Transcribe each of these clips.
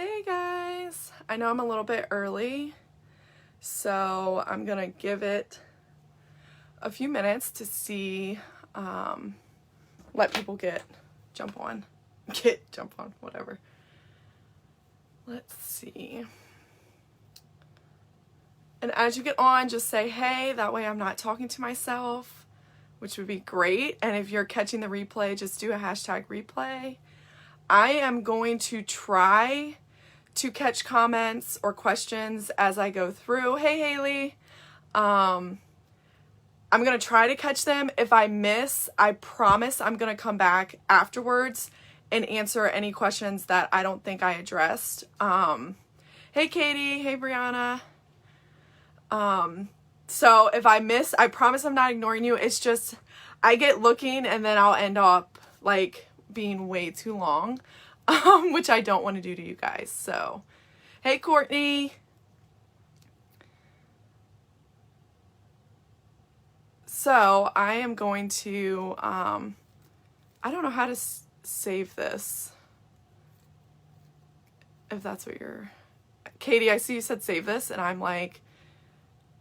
Hey guys, I know I'm a little bit early, so I'm gonna give it a few minutes to see, let people jump on, whatever. Let's see. And as you get on, just say, hey, that way I'm not talking to myself, which would be great. And if you're catching the replay, just do a hashtag replay. I am going to try to catch comments or questions as I go through. Hey, Haley. I'm going to try to catch them. If I miss, I promise I'm going to come back afterwards and answer any questions that I don't think I addressed. Hey, Katie. Hey, Brianna. So if I miss, I promise I'm not ignoring you. It's just, I get looking and then I'll end up like being way too long, which I don't want to do to you guys. So, hey, Courtney. So I am going to, I don't know how to save this. If that's what Katie, I see you said save this, and I'm like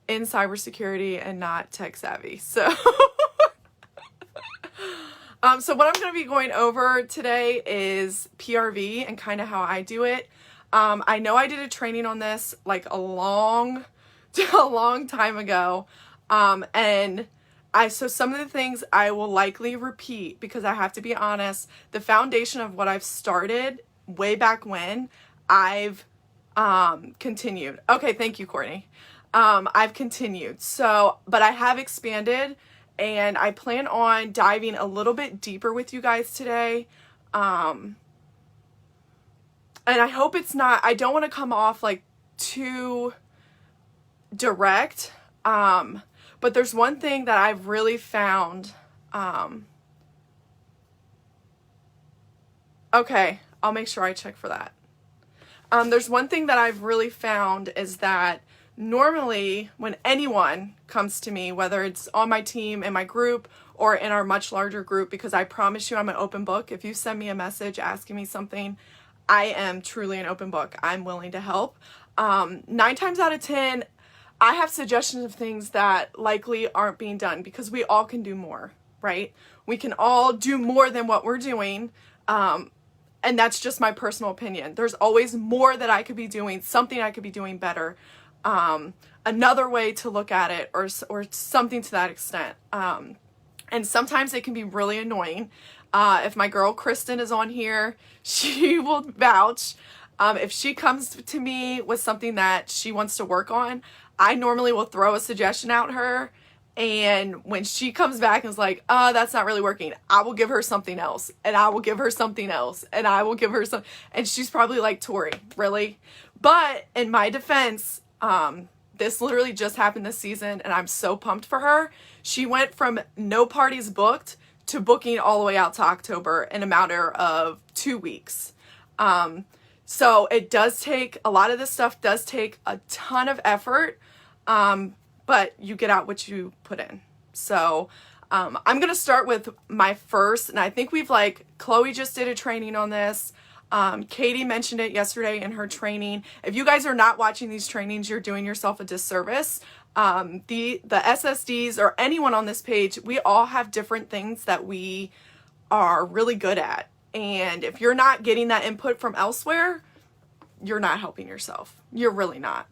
in cybersecurity and not tech savvy. So, so what I'm going to be going over today is PRV and kind of how I do it. I know I did a training on this like a long time ago. And so some of the things I will likely repeat because I have to be honest, the foundation of what I've started way back when I've, continued. Okay. Thank you, Courtney. I've continued. So, but I have expanded and I plan on diving a little bit deeper with you guys today. And I hope it's not, I don't want to come off like too direct. But there's one thing that I've really found, okay, I'll make sure I check for that. There's one thing that I've really found is that normally when anyone comes to me, whether it's on my team, in my group, or in our much larger group, because I promise you I'm an open book. If you send me a message asking me something, I am truly an open book. I'm willing to help. 9 times out of 10, I have suggestions of things that likely aren't being done because we all can do more, right? We can all do more than what we're doing. And that's just my personal opinion. There's always more that I could be doing, something I could be doing better. Another way to look at it or something to that extent. And sometimes it can be really annoying. If my girl Kristen is on here, she will vouch. If she comes to me with something that she wants to work on, I normally will throw a suggestion at her. And when she comes back and is like, oh, that's not really working, I will give her something else. And I will give her something else. And I will give her some. And she's probably like, Tori, really? But in my defense, this literally just happened this season. And I'm so pumped for her. She went from no parties booked to booking all the way out to October in a matter of 2 weeks. So it does take, a lot of this stuff does take a ton of effort, but you get out what you put in. So I'm going to start with my first, and I think Chloe just did a training on this. Katie mentioned it yesterday in her training. If you guys are not watching these trainings, you're doing yourself a disservice. The SSDs or anyone on this page, we all have different things that we are really good at. And if you're not getting that input from elsewhere, you're not helping yourself. You're really not.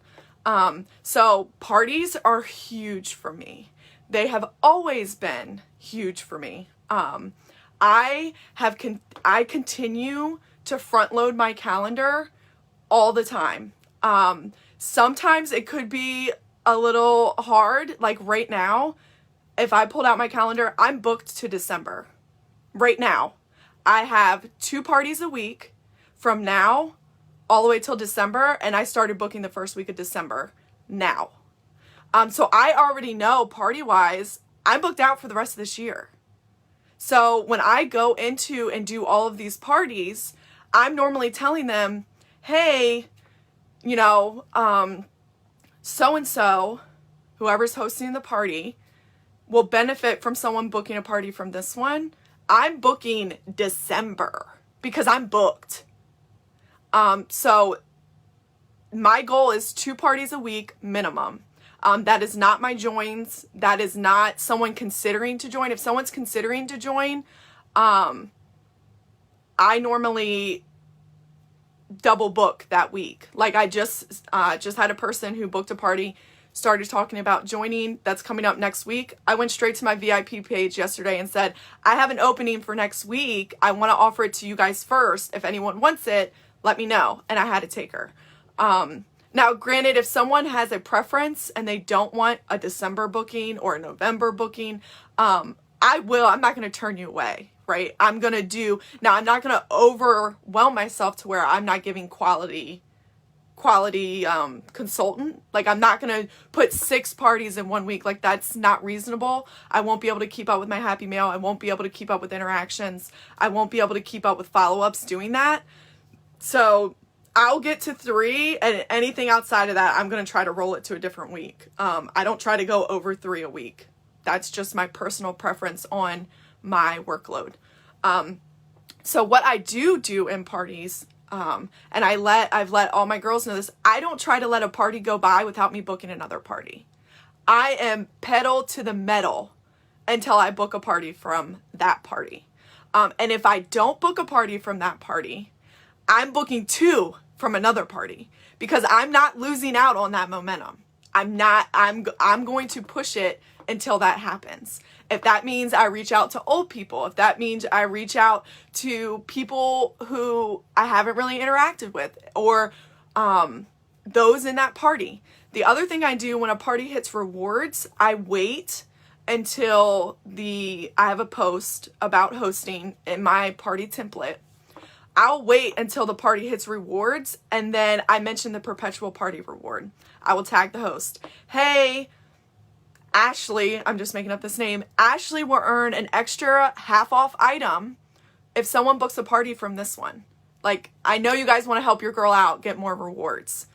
So parties are huge for me. They have always been huge for me. I continue to front load my calendar all the time. Sometimes it could be a little hard. Like right now, if I pulled out my calendar, I'm booked to December. Right now, I have 2 parties a week from now all the way till December, and I started booking the first week of December now. So I already know party-wise, I'm booked out for the rest of this year. So when I go into and do all of these parties, I'm normally telling them, hey, you know, so-and-so, whoever's hosting the party, will benefit from someone booking a party from this one. I'm booking December because I'm booked. So my goal is 2 parties a week minimum. That is not my joins. That is not someone considering to join. If someone's considering to join, I normally double book that week. Like I just had a person who booked a party, started talking about joining. That's coming up next week. I went straight to my VIP page yesterday and said, I have an opening for next week. I want to offer it to you guys first. If anyone wants it, let me know. And I had to take her. Now, granted, if someone has a preference and they don't want a December booking or a November booking, I'm not going to turn you away, right? I'm not going to overwhelm myself to where I'm not giving quality consultant. Like I'm not going to put 6 parties in 1 week. Like that's not reasonable. I won't be able to keep up with my happy mail. I won't be able to keep up with interactions. I won't be able to keep up with follow-ups doing that. So I'll get to 3, and anything outside of that, I'm going to try to roll it to a different week. I don't try to go over 3 a week. That's just my personal preference on my workload. So what I do in parties, and I've let all my girls know this, I don't try to let a party go by without me booking another party. I am pedal to the metal until I book a party from that party. And if I don't book a party from that party, I'm booking 2 from another party because I'm not losing out on that momentum. I'm going to push it until that happens. If that means I reach out to old people, if that means I reach out to people who I haven't really interacted with, or those in that party. The other thing I do when a party hits rewards, I wait until I have a post about hosting in my party template. I'll wait until the party hits rewards, and then I mention the perpetual party reward. I will tag the host. Hey, Ashley, I'm just making up this name. Ashley will earn an extra half off item if someone books a party from this one. Like, I know you guys want to help your girl out, get more rewards.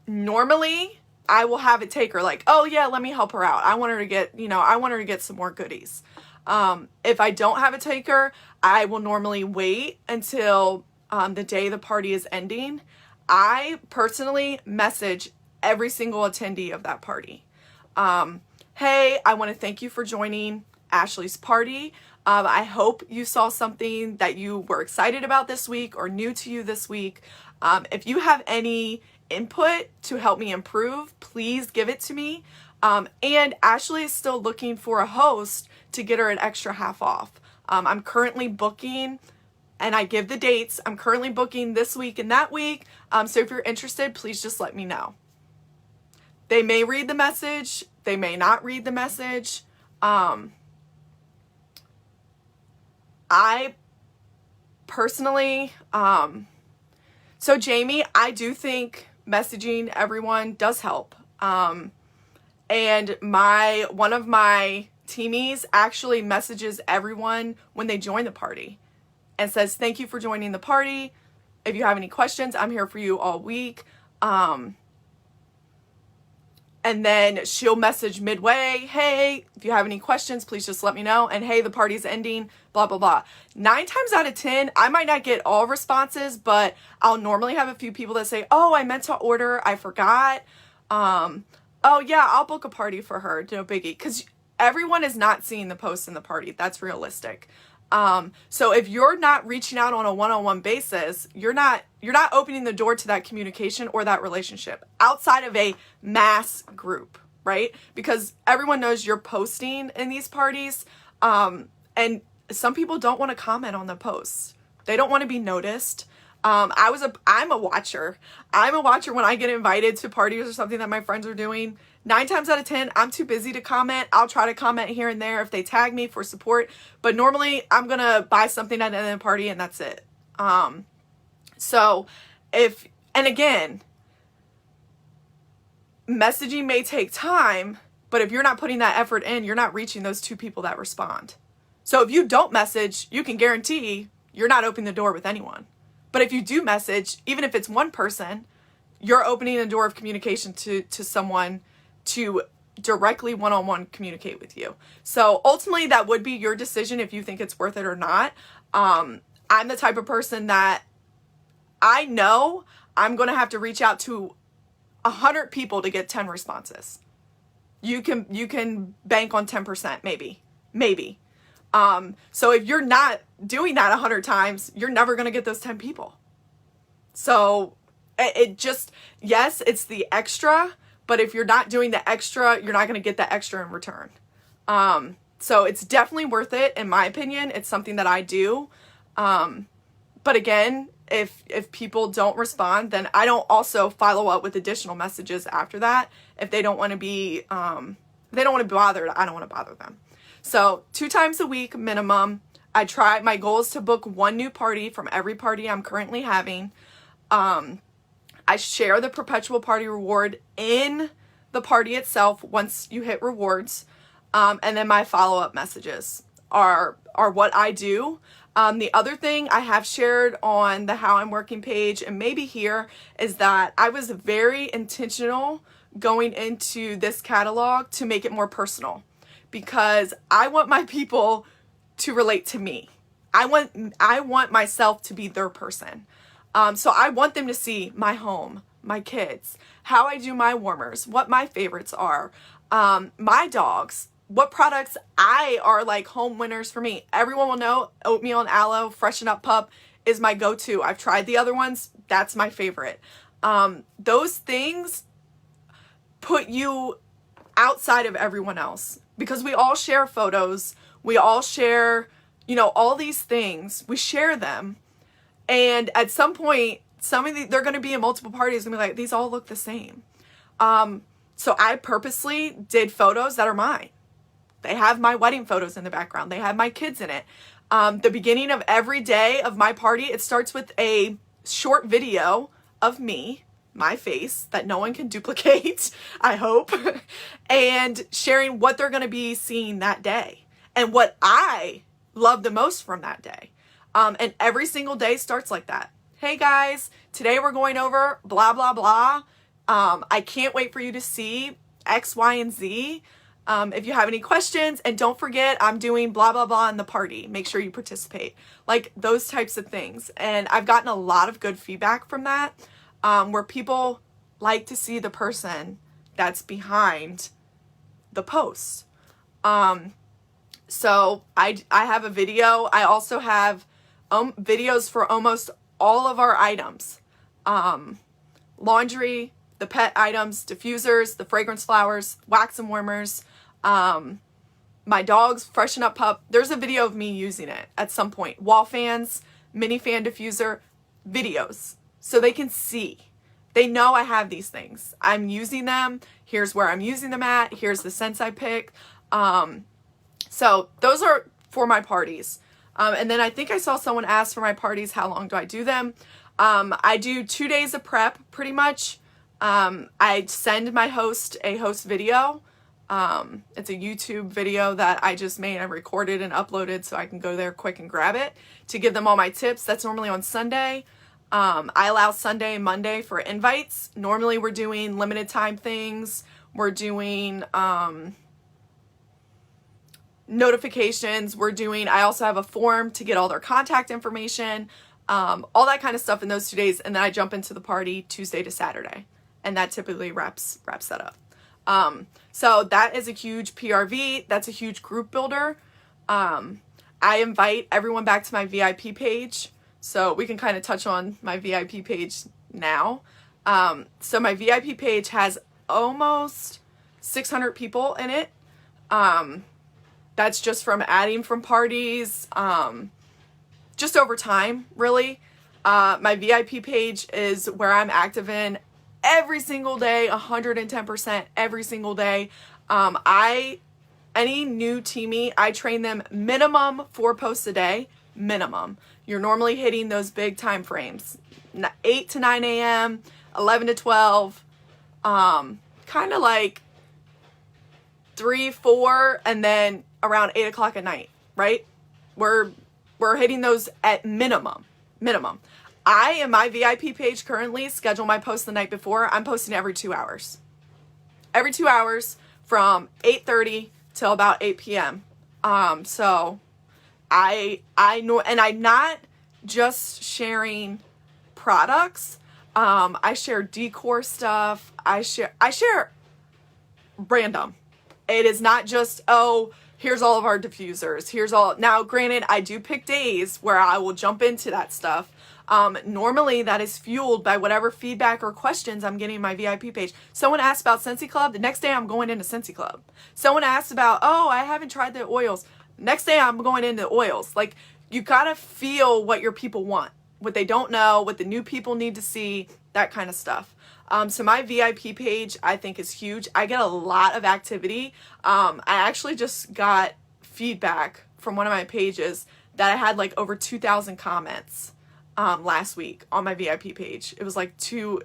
Normally, I will have it take her like, oh yeah, let me help her out. I want her to get some more goodies. If I don't have a taker, I will normally wait until the day the party is ending. I personally message every single attendee of that party. Hey, I want to thank you for joining Ashley's party. I hope you saw something that you were excited about this week or new to you this week. If you have any input to help me improve, please give it to me. And Ashley is still looking for a host to get her an extra half off. I'm currently booking, and I give the dates. I'm currently booking this week and that week. So if you're interested, please just let me know. They may read the message. They may not read the message. I personally, so Jamie, I do think messaging everyone does help. And one of my teamies actually messages everyone when they join the party and says, thank you for joining the party. If you have any questions, I'm here for you all week. And then she'll message midway, hey, if you have any questions, please just let me know. And hey, the party's ending, blah, blah, blah. 9 times out of 10, I might not get all responses, but I'll normally have a few people that say, oh, I meant to order, I forgot. Oh yeah, I'll book a party for her, no biggie. Because everyone is not seeing the post in the party. That's realistic. So if you're not reaching out on a one-on-one basis, you're not opening the door to that communication or that relationship outside of a mass group, right? Because everyone knows you're posting in these parties. And some people don't want to comment on the posts. They don't want to be noticed. I'm a watcher. I'm a watcher when I get invited to parties or something that my friends are doing. 9 times out of 10, I'm too busy to comment. I'll try to comment here and there if they tag me for support. But normally I'm going to buy something at the end of the party and that's it. And again, messaging may take time, but if you're not putting that effort in, you're not reaching those 2 people that respond. So if you don't message, you can guarantee you're not opening the door with anyone. But if you do message, even if it's one person, you're opening a door of communication to someone to directly one-on-one communicate with you. So ultimately that would be your decision if you think it's worth it or not. I'm the type of person that I know I'm going to have to reach out to 100 people to get 10 responses. You can bank on 10%, maybe. So if you're not doing that 100 times, you're never going to get those 10 people. So it just, yes, it's the extra, but if you're not doing the extra, you're not going to get the extra in return. So it's definitely worth it, in my opinion. It's something that I do. But again, if people don't respond, then I don't also follow up with additional messages after that. If they don't want to be, they don't want to be bothered, I don't want to bother them. So 2 times a week minimum. My goal is to book 1 new party from every party I'm currently having. I share the perpetual party reward in the party itself once you hit rewards. And then my follow-up messages are what I do. The other thing I have shared on the How I'm Working page and maybe here is that I was very intentional going into this catalog to make it more personal, because I want my people to relate to me. I want myself to be their person. So I want them to see my home, my kids, how I do my warmers, what my favorites are, my dogs, what products are like home winners for me. Everyone will know oatmeal and aloe, Freshen Up Pup is my go-to. I've tried the other ones. That's my favorite. Those things put you outside of everyone else, because we all share photos. We all share, all these things. We share them. And at some point, they're going to be in multiple parties and be like, these all look the same. So I purposely did photos that are mine. They have my wedding photos in the background. They have my kids in it. The beginning of every day of my party, it starts with a short video of me, my face, that no one can duplicate, I hope, and sharing what they're going to be seeing that day and what I love the most from that day. And every single day starts like that. Hey guys, today we're going over blah, blah, blah. I can't wait for you to see X, Y, and Z. If you have any questions, and don't forget, I'm doing blah, blah, blah in the party. Make sure you participate. Like those types of things. And I've gotten a lot of good feedback from that, where people like to see the person that's behind the post. So I have a video. I also have videos for almost all of our items. Laundry, the pet items, diffusers, the fragrance flowers, wax and warmers, my dog's Freshen Up Pup. There's a video of me using it at some point. Wall fans, mini fan diffuser, videos. So they can see. They know I have these things. I'm using them. Here's where I'm using them at. Here's the scents I pick. So those are for my parties. And then I think I saw someone ask for my parties, how long do I do them? I do 2 days of prep, pretty much. I send my host a host video. It's a YouTube video that I just made and recorded and uploaded so I can go there quick and grab it to give them all my tips. That's normally on Sunday. I allow Sunday and Monday for invites. Normally we're doing limited time things. We're doing notifications. I also have a form to get all their contact information, all that kind of stuff in those 2 days. And then I jump into the party Tuesday to Saturday. And that typically wraps that up. So that is a huge PRV. That's a huge group builder. I invite everyone back to my VIP page. So we can kind of touch on my VIP page now. So my VIP page has almost 600 people in it. That's just from adding from parties, just over time, really. My VIP page is where I'm active in every single day, 110% every single day. Any new teamie, I train them minimum 4 posts a day, minimum. You're normally hitting those big time frames, 8 to 9 a.m., 11 to 12, kind of like 3, 4, and then around 8 o'clock at night, right? We're hitting those at minimum. I, in my VIP page currently, schedule my post the night before. I'm posting every 2 hours. Every 2 hours from 8:30 till about 8 p.m. So I know, and I'm not just sharing products. I share decor stuff. I share random. It is not just, oh, here's all of our diffusers. Here's all. Now, granted, I do pick days where I will jump into that stuff. Normally that is fueled by whatever feedback or questions I'm getting in my VIP page. Someone asked about Scentsy Club. The next day I'm going into Scentsy Club. Someone asked about, oh, I haven't tried the oils. Next day I'm going into oils. Like, you gotta feel what your people want, what they don't know, what the new people need to see, that kind of stuff. So my VIP page, I think, is huge. I get a lot of activity. I actually just got feedback from one of my pages that I had like over 2,000 comments last week on my VIP page. It was like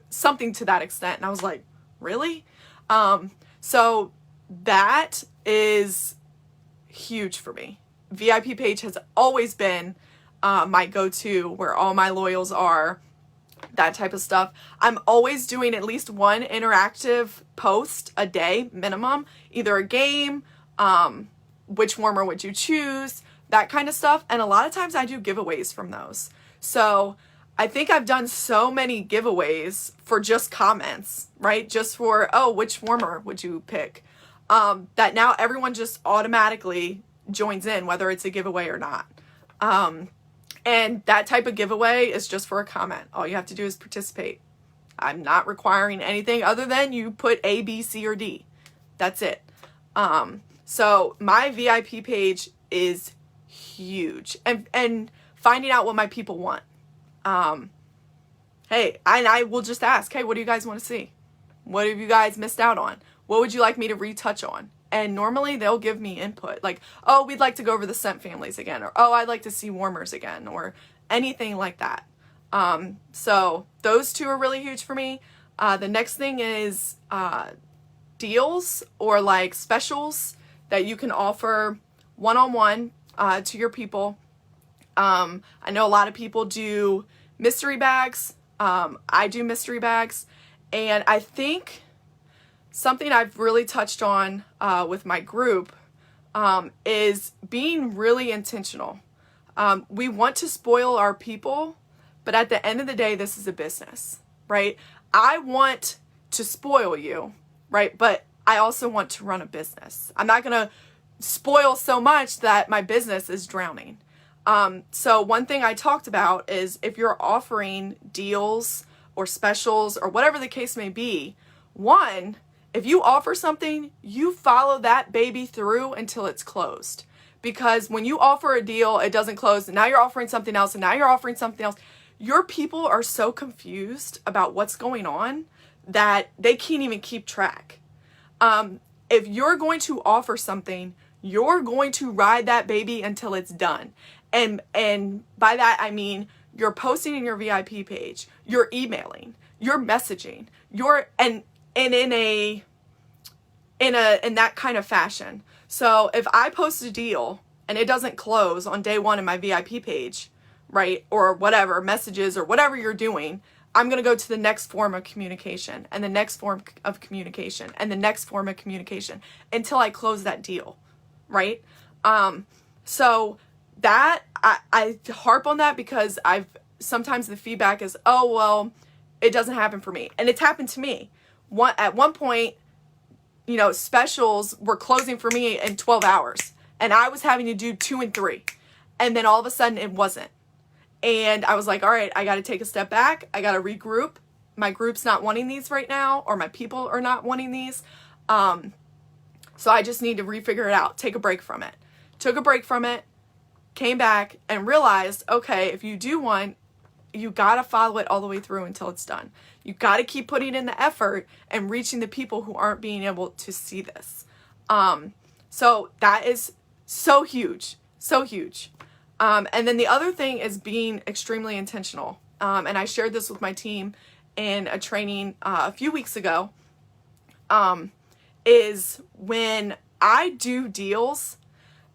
something to that extent. And I was like, really? So that is huge for me. VIP page has always been my go-to, where all my loyals are, that type of stuff. I'm always doing at least one interactive post a day minimum, either a game, which warmer would you choose, that kind of stuff. And a lot of times I do giveaways from those. So I think I've done so many giveaways for just comments, right? Just for, oh, which warmer would you pick? That now everyone just automatically joins in, whether it's a giveaway or not. And that type of giveaway is just for a comment. All you have to do is participate. I'm not requiring anything other than you put A, B, C, or D. That's it. So my VIP page is huge. And finding out what my people want. Hey, and I will just ask, hey, what do you guys want to see? What have you guys missed out on? What would you like me to retouch on? And normally they'll give me input, like, oh, we'd like to go over the scent families again, or oh, I'd like to see warmers again, or anything like that. So those two are really huge for me. The next thing is deals or like specials that you can offer one-on-one to your people. I know a lot of people do mystery bags. I do mystery bags, and I think something I've really touched on with my group is being really intentional. We want to spoil our people, but at the end of the day, this is a business, right? I want to spoil you, right? But I also want to run a business. I'm not going to spoil so much that my business is drowning. So one thing I talked about is if you're offering deals or specials or whatever the case may be, one, if you offer something, you follow that baby through until it's closed. Because when you offer a deal, it doesn't close, and now you're offering something else, and now you're offering something else. Your people are so confused about what's going on that they can't even keep track. If you're going to offer something, you're going to ride that baby until it's done. And by that, I mean, you're posting in your VIP page, you're emailing, you're messaging, in that kind of fashion. So if I post a deal and it doesn't close on day one in my VIP page, right, or whatever, messages or whatever you're doing, I'm going to go to the next form of communication and the next form of communication and the next form of communication until I close that deal, right? So that, I harp on that because sometimes the feedback is, oh, well, it doesn't happen for me. And it's happened to me. At one point, specials were closing for me in 12 hours and I was having to do 2 and 3. And then all of a sudden it wasn't. And I was like, all right, I got to take a step back. I got to regroup. My group's not wanting these right now, or my people are not wanting these. So I just need to refigure it out. Take a break from it. Took a break from it, came back and realized, okay, if you do one, you got to follow it all the way through until it's done. You got to keep putting in the effort and reaching the people who aren't being able to see this. So that is so huge, so huge. And then the other thing is being extremely intentional. And I shared this with my team in a training a few weeks ago, is when I do deals,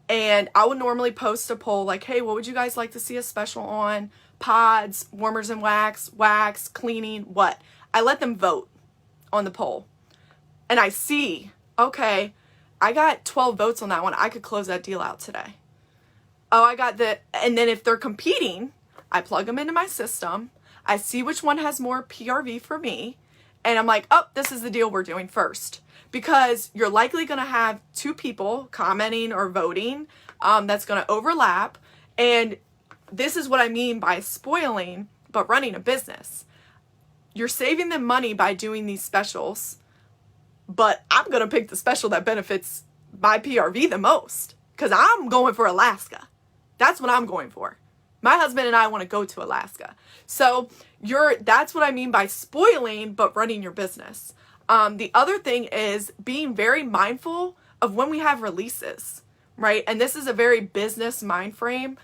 and I would normally post a poll like, hey, what would you guys like to see a special on? Pods, warmers and wax, cleaning, what? I let them vote on the poll. And I see, okay, I got 12 votes on that one. I could close that deal out today. Oh, and then if they're competing, I plug them into my system. I see which one has more PRV for me, and I'm like, oh, this is the deal we're doing first. Because you're likely going to have two people commenting or voting that's going to overlap. And this is what I mean by spoiling, but running a business. You're saving them money by doing these specials, but I'm going to pick the special that benefits my PRV the most, because I'm going for Alaska. That's what I'm going for. My husband and I want to go to Alaska. So that's what I mean by spoiling, but running your business. The other thing is being very mindful of when we have releases, right? And this is a very business mind frame.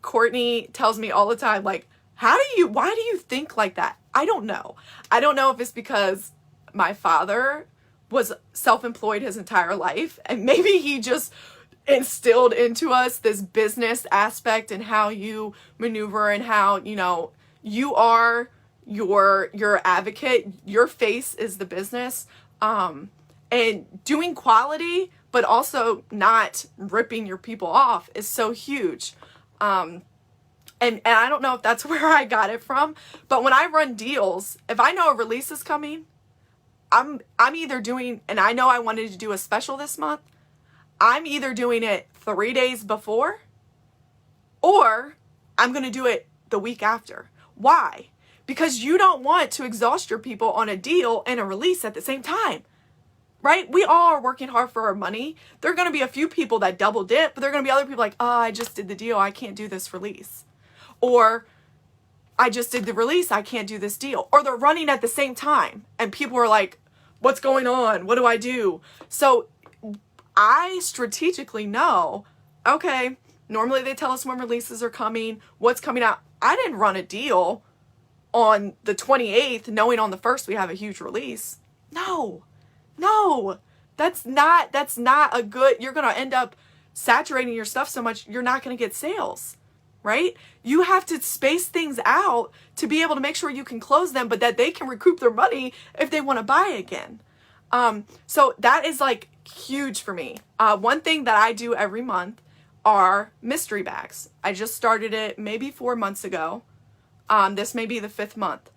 Courtney tells me all the time, like, why do you think like that? I don't know. I don't know if it's because my father was self-employed his entire life, and maybe he just instilled into us this business aspect and how you maneuver and how, you are your advocate, your face is the business, and doing quality, but also not ripping your people off is so huge. And I don't know if that's where I got it from, but when I run deals, if I know a release is coming, I'm either doing, and I know I wanted to do a special this month, I'm either doing it 3 days before, or I'm going to do it the week after. Why? Because you don't want to exhaust your people on a deal and a release at the same time, right? We all are working hard for our money. There are going to be a few people that double dip, but there are going to be other people like, oh, I just did the deal, I can't do this release. Or I just did the release, I can't do this deal. Or they're running at the same time and people are like, what's going on? What do I do? So I strategically know, okay, normally they tell us when releases are coming, what's coming out. I didn't run a deal on the 28th knowing on the 1st we have a huge release. No, that's not a good, you're going to end up saturating your stuff so much, you're not going to get sales, right? You have to space things out to be able to make sure you can close them, but that they can recoup their money if they want to buy again. So that is like huge for me. One thing that I do every month are mystery bags. I just started it maybe 4 months ago. This may be the 5th month.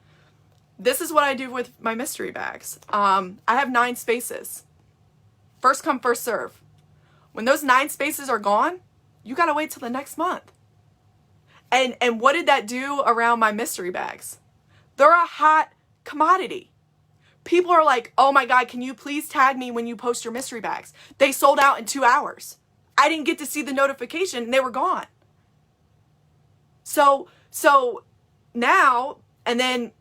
This is what I do with my mystery bags. I have 9 spaces. First come, first serve. When those 9 spaces are gone, you got to wait till the next month. And what did that do around my mystery bags? They're a hot commodity. People are like, oh my God, can you please tag me when you post your mystery bags? They sold out in 2 hours. I didn't get to see the notification and they were gone. So now, and then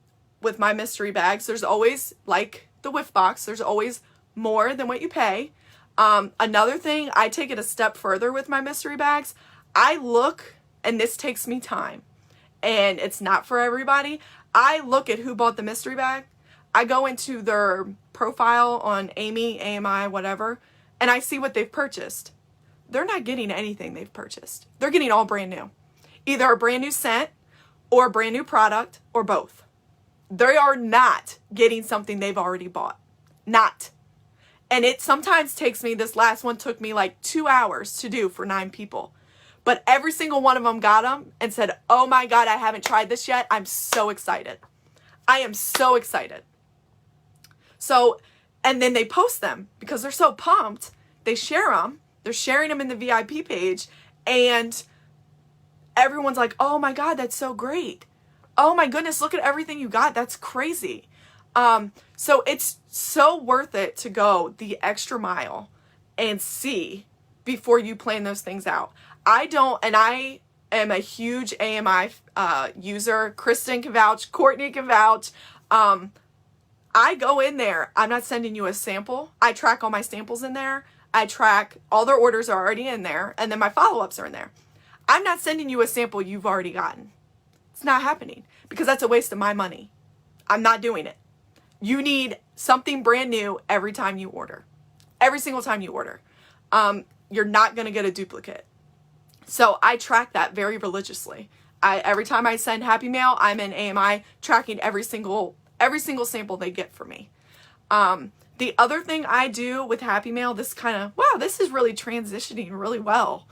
with my mystery bags, there's always, like the whiff box, there's always more than what you pay. Another thing, I take it a step further with my mystery bags. I look, and this takes me time, and it's not for everybody. I look at who bought the mystery bag. I go into their profile on Amy, AMI, whatever, and I see what they've purchased. They're not getting anything they've purchased. They're getting all brand new. Either a brand new scent or a brand new product or both. They are not getting something they've already bought. Not. And it sometimes takes me, this last one took me like 2 hours to do for 9 people. But every single one of them got them and said, oh my God, I haven't tried this yet. I'm so excited. I am so excited. So, and then they post them because they're so pumped. They share them. They're sharing them in the VIP page, and everyone's like, oh my God, that's so great. Oh my goodness, look at everything you got. That's crazy. So it's so worth it to go the extra mile and see before you plan those things out. I am a huge AMI user. Kristen can vouch. Courtney can vouch. I go in there. I'm not sending you a sample. I track all my samples in there. I track all their orders are already in there, and then my follow-ups are in there. I'm not sending you a sample you've already gotten. It's not happening because that's a waste of my money. I'm not doing it. You need something brand new every time you order. Every single time you order. You're not going to get a duplicate. So I track that very religiously. Every time I send Happy Mail, I'm in AMI tracking every single sample they get from me. The other thing I do with Happy Mail, this is really transitioning really well.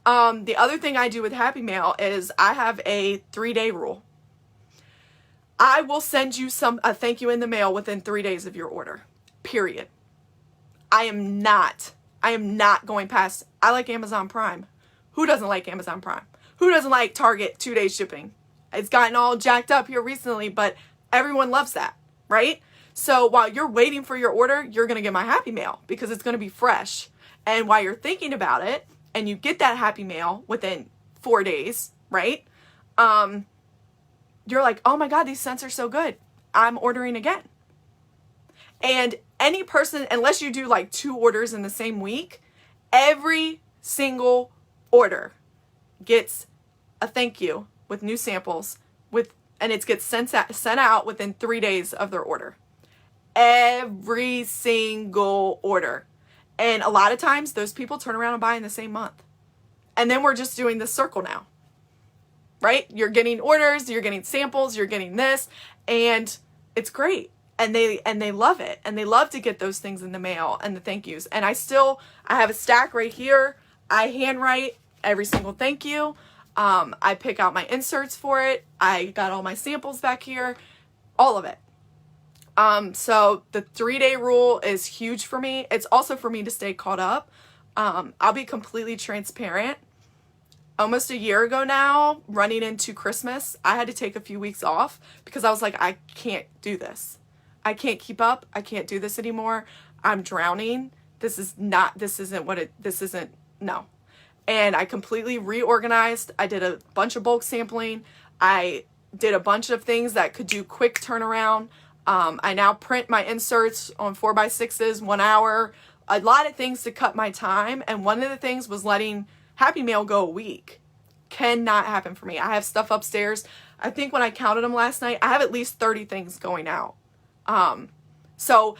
The other thing I do with Happy Mail is I have a 3-day rule. I will send you a thank you in the mail within 3 days of your order. Period. I am not going past. I like Amazon Prime. Who doesn't like Amazon Prime? Who doesn't like Target 2-day shipping? It's gotten all jacked up here recently, but everyone loves that, right? So while you're waiting for your order, you're going to get my Happy Mail because it's going to be fresh. And while you're thinking about it and you get that Happy Mail within 4 days, right? You're like, oh my God, these scents are so good. I'm ordering again. And any person, unless you do like 2 orders in the same week, every single order gets a thank you with new samples and it gets sent out within 3 days of their order. Every single order. And a lot of times those people turn around and buy in the same month. And then we're just doing this circle now. Right? You're getting orders, you're getting samples, you're getting this, and it's great. And they love it. And they love to get those things in the mail and the thank yous. And I have a stack right here. I handwrite every single thank you. I pick out my inserts for it. I got all my samples back here. All of it. So the 3-day rule is huge for me. It's also for me to stay caught up. I'll be completely transparent. Almost a year ago now, running into Christmas, I had to take a few weeks off because I was like, I can't do this. I can't keep up. I can't do this anymore. I'm drowning. No. And I completely reorganized. I did a bunch of bulk sampling. I did a bunch of things that could do quick turnaround. I now print my inserts on 4x6s, 1 hour, a lot of things to cut my time. And one of the things was letting Happy Mail go a week. Cannot happen for me. I have stuff upstairs. I think when I counted them last night, I have at least 30 things going out. So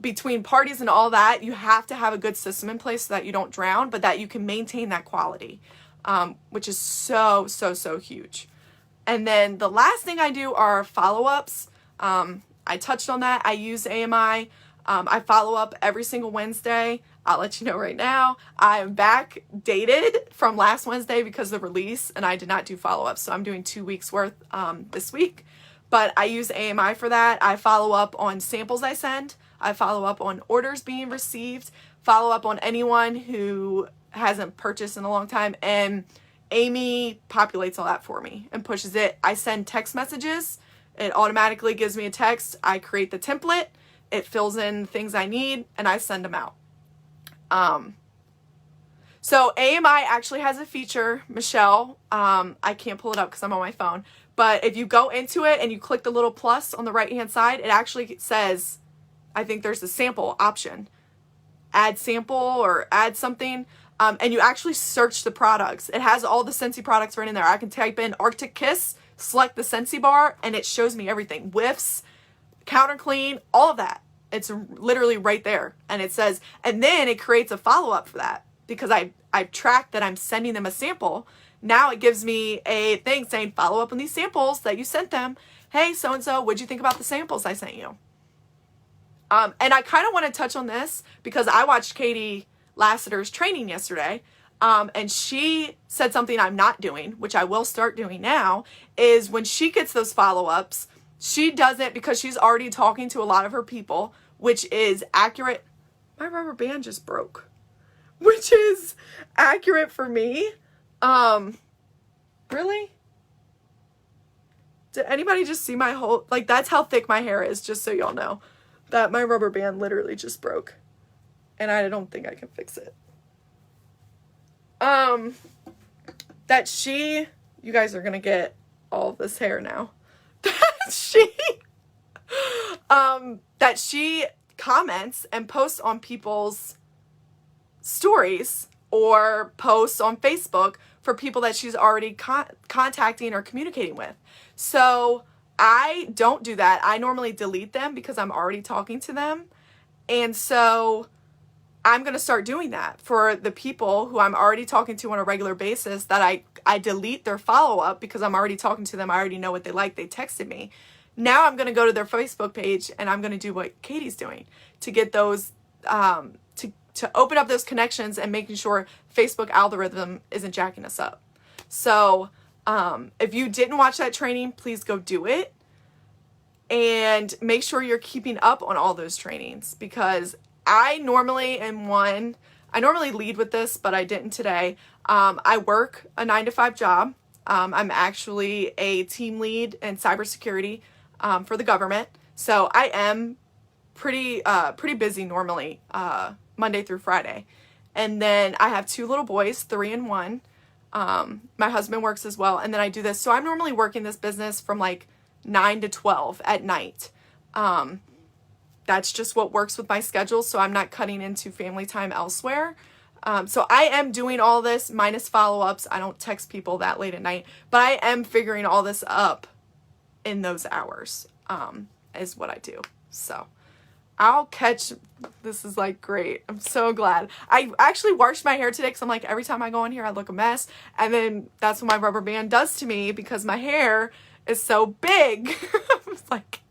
between parties and all that, you have to have a good system in place so that you don't drown, but that you can maintain that quality, which is so, so, so huge. And then the last thing I do are follow-ups. I touched on that. I use AMI. I follow up every single Wednesday. I'll let you know right now. I am back dated from last Wednesday because of the release, and I did not do follow-ups. So I'm doing 2 weeks worth this week. But I use AMI for that. I follow up on samples I send. I follow up on orders being received. Follow up on anyone who hasn't purchased in a long time. And Amy populates all that for me and pushes it. I send text messages. It automatically gives me a text. I create the template. It fills in things I need, and I send them out. So AMI actually has a feature, Michelle. I can't pull it up because I'm on my phone. But if you go into it and you click the little plus on the right-hand side, it actually says, I think there's a sample option. Add sample or add something. And you actually search the products. It has all the Scentsy products right in there. I can type in Arctic Kiss, select the Scentsy bar, and it shows me everything. Whiffs, counter clean, all of that. It's literally right there. And it says, and then it creates a follow-up for that because I've tracked that I'm sending them a sample. Now it gives me a thing saying, follow up on these samples that you sent them. Hey, so-and-so, what'd you think about the samples I sent you? And I kind of want to touch on this because I watched Katie Lassiter's training yesterday. And she said something I'm not doing, which I will start doing now, is when she gets those follow-ups, she does it because she's already talking to a lot of her people, which is accurate. My rubber band just broke, which is accurate for me. Really? Did anybody just see my whole, like, that's how thick my hair is, just so y'all know. That my rubber band literally just broke. And I don't think I can fix it. You guys are gonna get all of this hair now. That she comments and posts on people's stories or posts on Facebook for people that she's already contacting or communicating with. So I don't do that. I normally delete them because I'm already talking to them. And so I'm going to start doing that for the people who I'm already talking to on a regular basis, that I delete their follow-up because I'm already talking to them. I already know what they like. They texted me. Now I'm going to go to their Facebook page and I'm going to do what Katie's doing to get those, to open up those connections and making sure Facebook algorithm isn't jacking us up. So if you didn't watch that training, please go do it. and make sure you're keeping up on all those trainings, because I normally lead with this, but I didn't today. I work a 9-to-5 job. I'm actually a team lead in cybersecurity for the government. So I am pretty busy normally, Monday through Friday. And then I have 2 little boys, 3 and 1. My husband works as well. And then I do this. So I'm normally working this business from like 9 to 12 at night. That's just what works with my schedule. So I'm not cutting into family time elsewhere. So I am doing all this minus follow-ups. I don't text people that late at night, but I am figuring all this up in those hours, is what I do. So this is like great. I'm so glad. I actually washed my hair today because I'm like, every time I go in here, I look a mess. And then that's what my rubber band does to me because my hair is so big. It's like,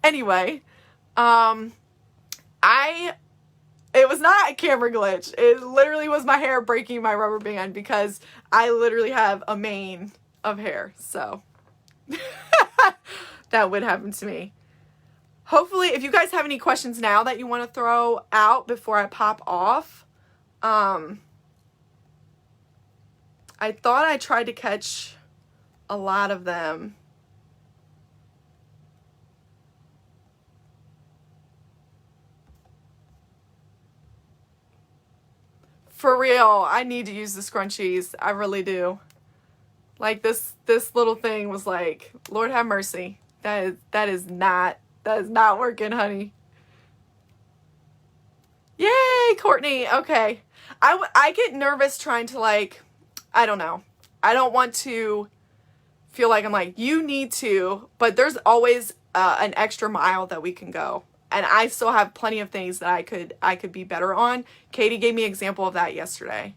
anyway, it was not a camera glitch. It literally was my hair breaking my rubber band because I literally have a mane of hair. So that would happen to me. Hopefully, if you guys have any questions now that you want to throw out before I pop off, I thought I tried to catch a lot of them. For real, I need to use the scrunchies. I really do. Like this little thing was like, Lord have mercy. That is not working, honey. Yay, Courtney. Okay. I get nervous trying to, like, I don't know. I don't want to feel like I'm like, you need to, but there's always an extra mile that we can go. And I still have plenty of things that I could be better on. Katie gave me an example of that yesterday.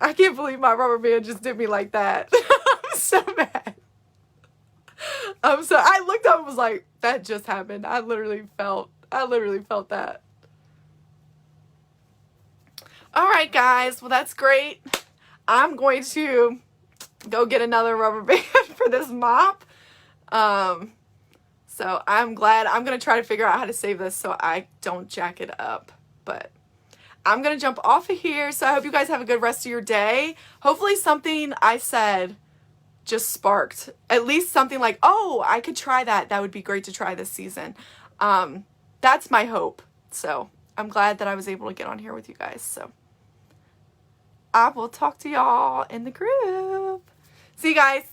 I can't believe my rubber band just did me like that. I'm so mad. So I looked up and was like, that just happened. I literally felt that. All right, guys. Well, that's great. I'm going to go get another rubber band for this mop. So I'm glad. I'm going to try to figure out how to save this so I don't jack it up. But I'm going to jump off of here. So I hope you guys have a good rest of your day. Hopefully something I said just sparked at least something like, oh, I could try that. That would be great to try this season. That's my hope. So I'm glad that I was able to get on here with you guys. So I will talk to y'all in the group. See you guys.